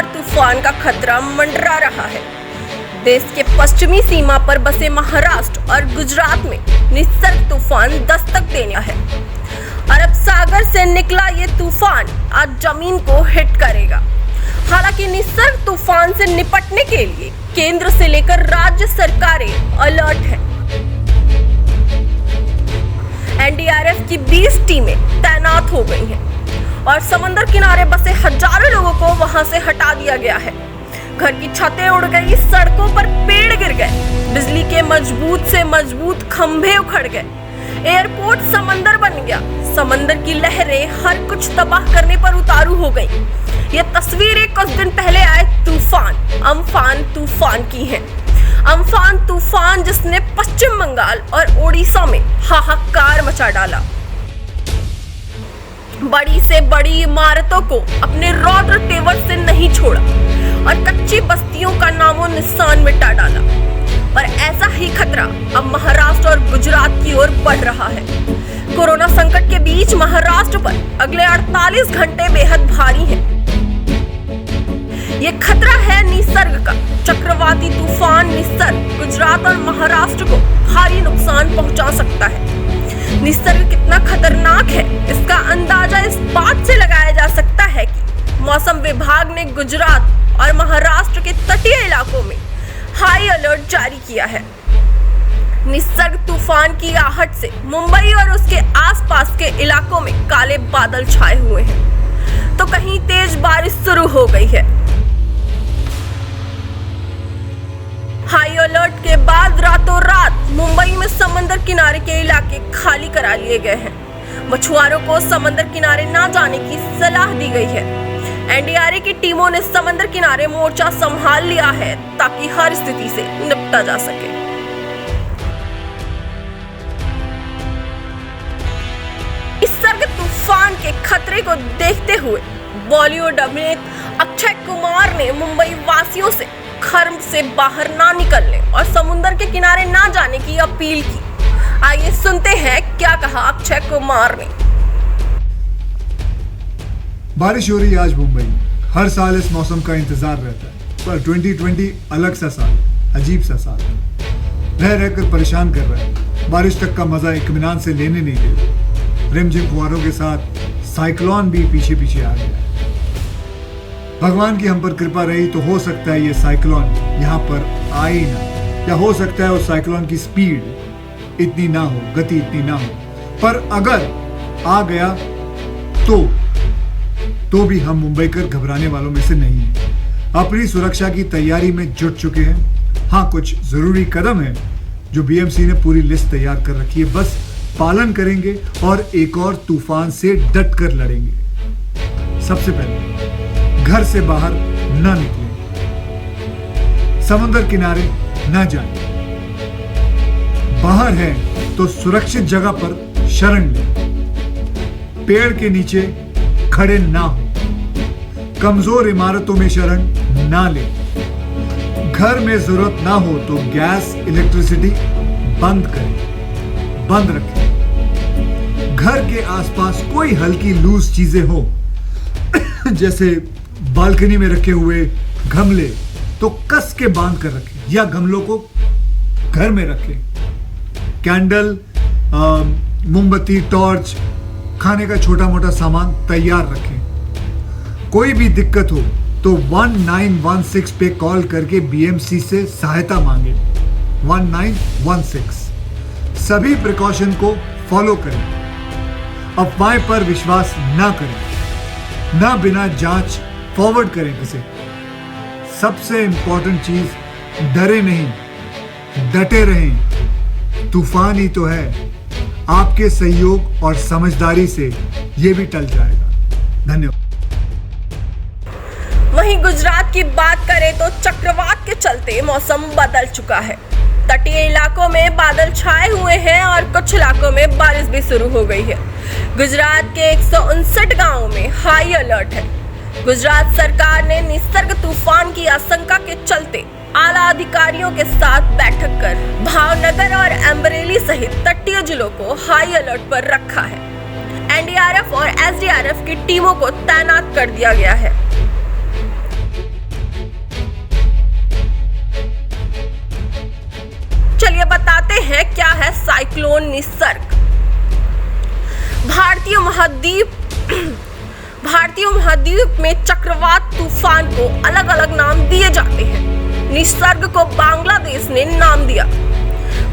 बार तूफान का खतरा मंडरा रहा है। देश के पश्चिमी सीमा पर बसे महाराष्ट्र और गुजरात में निसर्ग तूफान दस्तक देना है। अरब सागर से निकला ये तूफान आज जमीन को हिट करेगा। हालांकि निसर्ग तूफान से निपटने के लिए केंद्र से लेकर राज्य सरकारें अलर्ट हैं। एनडीआरएफ की 20 टीमें तैनात हो गई हैं और समंदर किनारे बसे हजारों लोगों को वहां से हटा दिया गया है। घर की छतें उड़ गई, सड़कों पर पेड़ गिर गए, बिजली के मजबूत से मजबूत खंभे उखड़ गए, एयरपोर्ट समंदर बन गया। समंदर की लहरें हर कुछ तबाह करने पर उतारू हो गई। ये तस्वीरें कुछ दिन पहले आए तूफान अम्फान तूफान की हैं। अम्फान तूफान जिसने पश्चिम बंगाल और ओडिशा में हाहाकार मचा डाला। बड़ी से बड़ी इमारतों को अपने रौद्र तेवर से नहीं छोड़ा और कच्ची बस्तियों का नामो निशान मिटा डाला। और ऐसा ही खतरा अब महाराष्ट्र और गुजरात की ओर बढ़ रहा है। कोरोना संकट के बीच महाराष्ट्र पर अगले 48 घंटे बेहद भारी हैं। ये खतरा है निसर्ग का। चक्रवाती तूफान निसर्ग गुजरात और महाराष्ट्र को भारी नुकसान पहुंचा सकता है। निसर्ग कितना खतरनाक है इसका अंदाजा इस बात से लगाया जा सकता है कि मौसम विभाग ने गुजरात और महाराष्ट्र के तटीय इलाकों में हाई अलर्ट जारी किया है। निसर्ग तूफान की आहट से मुंबई और उसके आसपास के इलाकों में काले बादल छाए हुए हैं, तो कहीं तेज बारिश शुरू हो गई है। हाई अलर्ट के बाद रातों रात मुंबई में समंदर किनारे के इलाके खाली करा लिए गए हैं। मछुआरों को समंदर किनारे ना जाने की सलाह दी गई है। एनडीआरएफ की टीमों ने समंदर किनारे मोर्चा संभाल लिया है ताकि हर स्थिति से निपटा जा सके। निसर्ग तूफान के खतरे को देखते हुए बॉलीवुड अभिनेता अक्षय कुमार ने मुंबई वासियों से घर से बाहर ना निकलने और समुद्र के किनारे ना जाने की अपील की। आइए सुनते हैं क्या कहा अक्षय कुमार ने। बारिश हो रही है आज मुंबई। हर साल इस मौसम का इंतजार रहता है, पर 2020 अलग सा साल, अजीब सा साल रह रहकर परेशान कर रहा है। बारिश तक का मजा इत्मीनान से लेने नहीं दे रहे। रिमझिम फुहारों के साथ साइक्लोन भी पीछे पीछे आ गया है। भगवान की हम पर कृपा रही तो हो सकता है ये साइक्लोन यहाँ पर आए ही ना, या हो सकता है उस साइक्लोन की स्पीड इतनी ना हो, गति इतनी ना हो। पर अगर आ गया तो भी हम मुंबईकर घबराने वालों में से नहीं हैं। अपनी सुरक्षा की तैयारी में जुट चुके हैं। हाँ, कुछ जरूरी कदम है जो बीएमसी ने पूरी लिस्ट तैयार कर रखी है, बस पालन करेंगे और एक और तूफान से डट कर लड़ेंगे। सबसे पहले घर से बाहर ना निकलें, समुद्र किनारे ना जाएं, बाहर है तो सुरक्षित जगह पर शरण लें, पेड़ के नीचे खड़े ना हो, कमजोर इमारतों में शरण ना लें, घर में जरूरत ना हो तो गैस इलेक्ट्रिसिटी बंद करें, बंद रखें। घर के आसपास कोई हल्की लूज चीजें हो जैसे बालकनी में रखे हुए गमले तो कस के बांध कर रखें या गमलों को घर में रखें। कैंडल, मोमबत्ती, टॉर्च, खाने का छोटा मोटा सामान तैयार रखें। कोई भी दिक्कत हो तो 1916 पे कॉल करके बीएमसी से सहायता मांगे। 1916। सभी प्रिकॉशन को फॉलो करें। अफवाह पर विश्वास ना करें, ना बिना जांच फॉरवर्ड करें किसे। सबसे इंपॉर्टेंट चीज, डरे नहीं, डटे रहें। तूफान ही तो है, आपके सहयोग और समझदारी से ये भी टल जाएगा। धन्यवाद। वहीं गुजरात की बात करें तो चक्रवात के चलते मौसम बदल चुका है। तटीय इलाकों में बादल छाए हुए हैं और कुछ इलाकों में बारिश भी शुरू हो गई है। गुजरात के 159 गांवों में हाई अलर्ट है। गुजरात सरकार ने निसर्ग तूफान की आशंका के चलते आला अधिकारियों के साथ बैठक कर भावनगर और अमरेली सहित तटीय जिलों को हाई अलर्ट पर रखा है। एनडीआरएफ और एसडीआरएफ की टीमों को तैनात कर दिया गया है। हो निसर्ग। भारतीय महाद्वीप में चक्रवात तूफान को अलग अलग नाम दिए जाते हैं। निसर्ग को बांग्लादेश ने नाम दिया।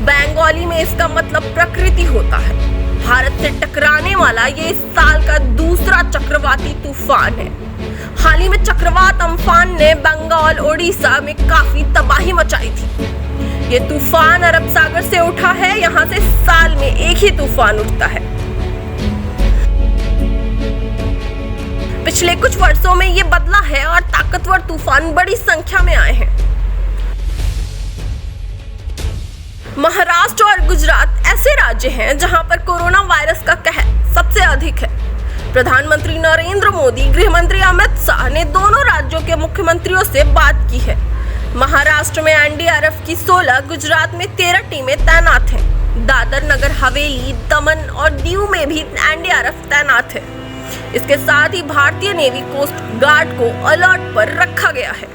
बंगाली में इसका मतलब प्रकृति होता है। भारत से टकराने वाला ये इस साल का दूसरा चक्रवाती तूफान है। हाल ही में चक्रवात अम्फान ने बंगाल ओडिशा में काफी तबाही मचाई थी। ये तूफान अरब सागर से उठा है। यहाँ से साल में एक ही तूफान उठता है। पिछले कुछ वर्षों में ये बदला है और ताकतवर तूफान बड़ी संख्या में आए हैं। महाराष्ट्र और गुजरात ऐसे राज्य हैं जहां पर कोरोना वायरस का कहर सबसे अधिक है। प्रधानमंत्री नरेंद्र मोदी, गृह मंत्री अमित शाह ने दोनों राज्यों के मुख्यमंत्रियों से बात की है। महाराष्ट्र में एनडीआरएफ की 16, गुजरात में 13 टीमें तैनात हैं। दादर, नगर हवेली, दमन और दीव में भी एनडीआरएफ तैनात है। इसके साथ ही भारतीय नेवी कोस्ट गार्ड को अलर्ट पर रखा गया है।